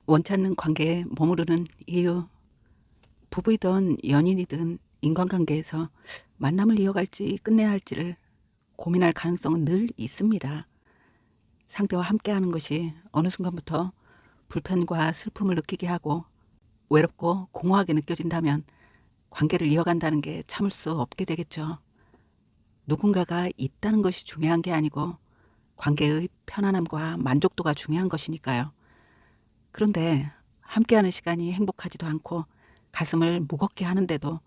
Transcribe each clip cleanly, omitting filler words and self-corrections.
원치 않는 관계에 머무르는 이유, 부부이든 연인이든 인간관계에서 만남을 이어갈지 끝내야 할지를 고민할 가능성은 늘 있습니다. 상대와 함께하는 것이 어느 순간부터 불편과 슬픔을 느끼게 하고 외롭고 공허하게 느껴진다면 관계를 이어간다는 게 참을 수 없게 되겠죠. 누군가가 있다는 것이 중요한 게 아니고 관계의 편안함과 만족도가 중요한 것이니까요. 그런데 함께하는 시간이 행복하지도 않고 가슴을 무겁게 하는데도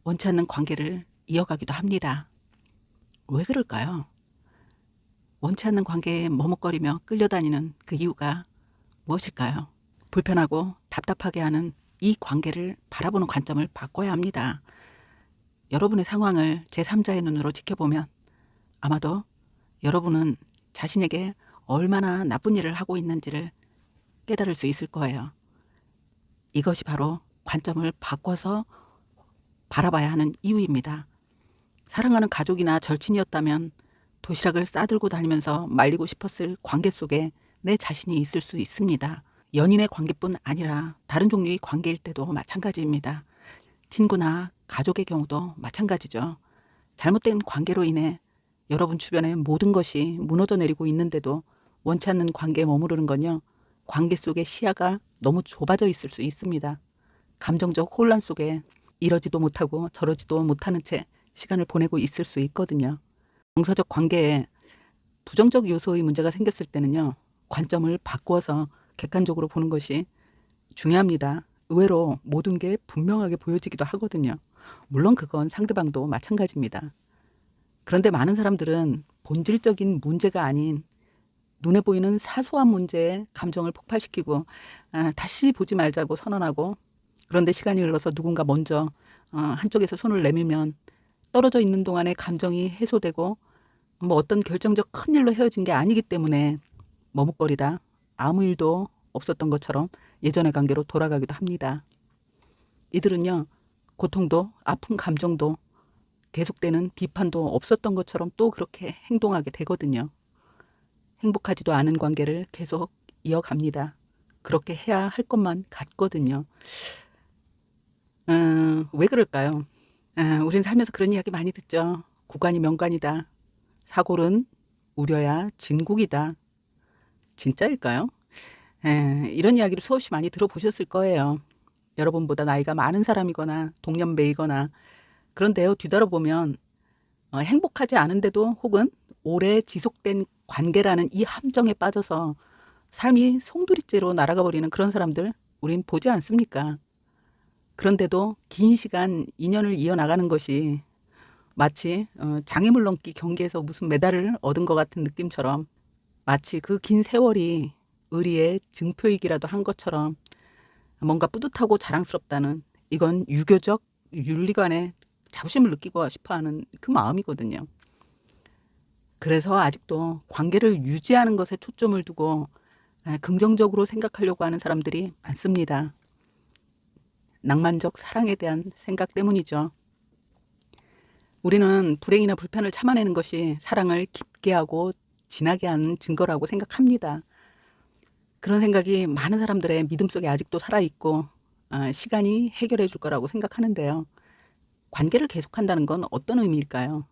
원치 않는 관계를 이어가기도 합니다. 왜 그럴까요? 원치 않는 관계에 머뭇거리며 끌려다니는 그 이유가 무엇일까요? 불편하고 답답하게 하는 이 관계를 바라보는 관점을 바꿔야 합니다. 여러분의 상황을 제3자의 눈으로 지켜보면 아마도 여러분은 자신에게 얼마나 나쁜 일을 하고 있는지를 깨달을 수 있을 거예요. 이것이 바로 관점을 바꿔서 바라봐야 하는 이유입니다. 사랑하는 가족이나 절친이었다면 도시락을 싸들고 다니면서 말리고 싶었을 관계 속에 내 자신이 있을 수 있습니다. 연인의 관계뿐 아니라 다른 종류의 관계일 때도 마찬가지입니다. 친구나 가족의 경우도 마찬가지죠. 잘못된 관계로 인해 여러분 주변의 모든 것이 무너져 내리고 있는데도 원치 않는 관계에 머무르는 건요. 관계 속의 시야가 너무 좁아져 있을 수 있습니다. 감정적 혼란 속에 이러지도 못하고 저러지도 못하는 채 시간을 보내고 있을 수 있거든요. 정서적 관계에 부정적 요소의 문제가 생겼을 때는요. 관점을 바꾸어서 객관적으로 보는 것이 중요합니다. 의외로 모든 게 분명하게 보여지기도 하거든요. 물론 그건 상대방도 마찬가지입니다. 그런데 많은 사람들은 본질적인 문제가 아닌 눈에 보이는 사소한 문제에 감정을 폭발시키고 다시 보지 말자고 선언하고, 그런데 시간이 흘러서 누군가 먼저 한쪽에서 손을 내밀면 떨어져 있는 동안에 감정이 해소되고 뭐 어떤 결정적 큰 일로 헤어진 게 아니기 때문에 머뭇거리다 아무 일도 없었던 것처럼 예전의 관계로 돌아가기도 합니다. 이들은요, 고통도 아픈 감정도 계속되는 비판도 없었던 것처럼 또 그렇게 행동하게 되거든요. 행복하지도 않은 관계를 계속 이어갑니다. 그렇게 해야 할 것만 같거든요. 왜 그럴까요? 우린 살면서 그런 이야기 많이 듣죠. 구관이 명관이다. 사골은 우려야 진국이다. 진짜일까요? 이런 이야기를 수없이 많이 들어보셨을 거예요. 여러분보다 나이가 많은 사람이거나 동년배이거나. 그런데요, 뒤돌아보면 행복하지 않은데도 혹은 오래 지속된 관계라는 이 함정에 빠져서 삶이 송두리째로 날아가 버리는 그런 사람들 우린 보지 않습니까? 그런데도 긴 시간 인연을 이어나가는 것이 마치 장애물 넘기 경기에서 무슨 메달을 얻은 것 같은 느낌처럼, 마치 그 긴 세월이 의리의 증표이기라도 한 것처럼 뭔가 뿌듯하고 자랑스럽다는, 이건 유교적 윤리관의 자부심을 느끼고 싶어하는 그 마음이거든요. 그래서 아직도 관계를 유지하는 것에 초점을 두고 긍정적으로 생각하려고 하는 사람들이 많습니다. 낭만적 사랑에 대한 생각 때문이죠. 우리는 불행이나 불편을 참아내는 것이 사랑을 깊게 하고 진하게 하는 증거라고 생각합니다. 그런 생각이 많은 사람들의 믿음 속에 아직도 살아있고 시간이 해결해 줄 거라고 생각하는데요. 관계를 계속한다는 건 어떤 의미일까요?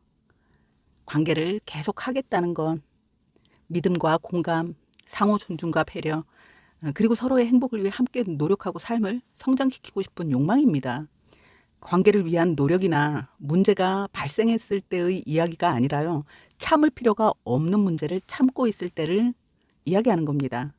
관계를 계속하겠다는 건 믿음과 공감, 상호 존중과 배려, 그리고 서로의 행복을 위해 함께 노력하고 삶을 성장시키고 싶은 욕망입니다. 관계를 위한 노력이나 문제가 발생했을 때의 이야기가 아니라요. 참을 필요가 없는 문제를 참고 있을 때를 이야기하는 겁니다.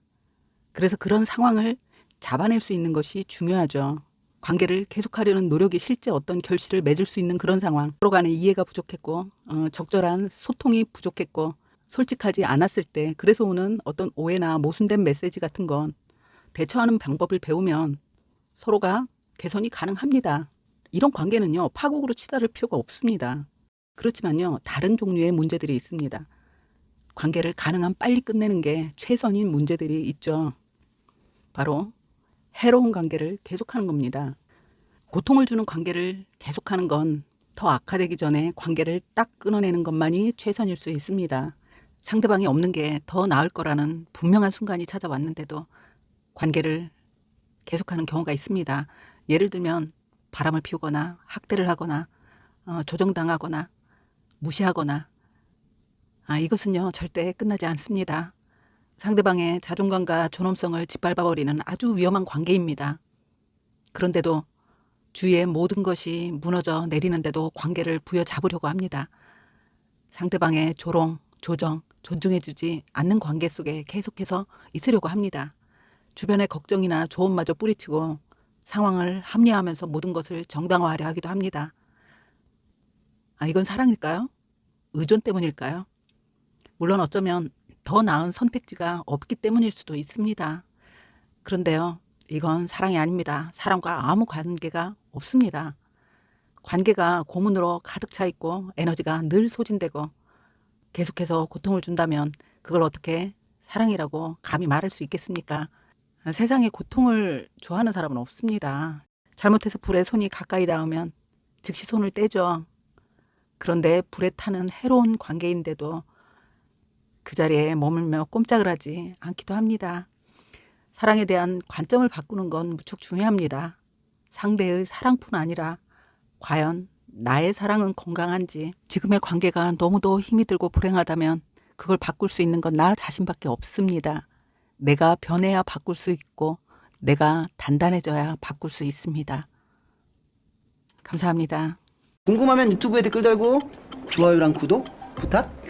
그래서 그런 상황을 잡아낼 수 있는 것이 중요하죠. 관계를 계속하려는 노력이 실제 어떤 결실을 맺을 수 있는 그런 상황, 서로 간의 이해가 부족했고 적절한 소통이 부족했고 솔직하지 않았을 때, 그래서 오는 어떤 오해나 모순된 메시지 같은 건 대처하는 방법을 배우면 서로가 개선이 가능합니다. 이런 관계는요, 파국으로 치달을 필요가 없습니다. 그렇지만요, 다른 종류의 문제들이 있습니다. 관계를 가능한 빨리 끝내는 게 최선인 문제들이 있죠. 바로 해로운 관계를 계속하는 겁니다. 고통을 주는 관계를 계속하는 건 더 악화되기 전에 관계를 딱 끊어내는 것만이 최선일 수 있습니다. 상대방이 없는 게 더 나을 거라는 분명한 순간이 찾아왔는데도 관계를 계속하는 경우가 있습니다. 예를 들면 바람을 피우거나 학대를 하거나 조정당하거나 무시하거나 이것은요 절대 끝나지 않습니다. 상대방의 자존감과 존엄성을 짓밟아버리는 아주 위험한 관계입니다. 그런데도 주위의 모든 것이 무너져 내리는데도 관계를 부여잡으려고 합니다. 상대방의 조롱, 조정, 존중해주지 않는 관계 속에 계속해서 있으려고 합니다. 주변의 걱정이나 조언마저 뿌리치고 상황을 합리화하면서 모든 것을 정당화하려 하기도 합니다. 이건 사랑일까요? 의존 때문일까요? 물론 어쩌면 더 나은 선택지가 없기 때문일 수도 있습니다. 그런데요, 이건 사랑이 아닙니다. 사랑과 아무 관계가 없습니다. 관계가 고문으로 가득 차 있고 에너지가 늘 소진되고 계속해서 고통을 준다면 그걸 어떻게 사랑이라고 감히 말할 수 있겠습니까? 세상에 고통을 좋아하는 사람은 없습니다. 잘못해서 불에 손이 가까이 닿으면 즉시 손을 떼죠. 그런데 불에 타는 해로운 관계인데도 그 자리에 머물며 꼼짝을 하지 않기도 합니다. 사랑에 대한 관점을 바꾸는 건 무척 중요합니다. 상대의 사랑뿐 아니라 과연 나의 사랑은 건강한지, 지금의 관계가 너무도 힘이 들고 불행하다면 그걸 바꿀 수 있는 건 나 자신밖에 없습니다. 내가 변해야 바꿀 수 있고 내가 단단해져야 바꿀 수 있습니다. 감사합니다. 궁금하면 유튜브에 댓글 달고 좋아요랑 구독 부탁.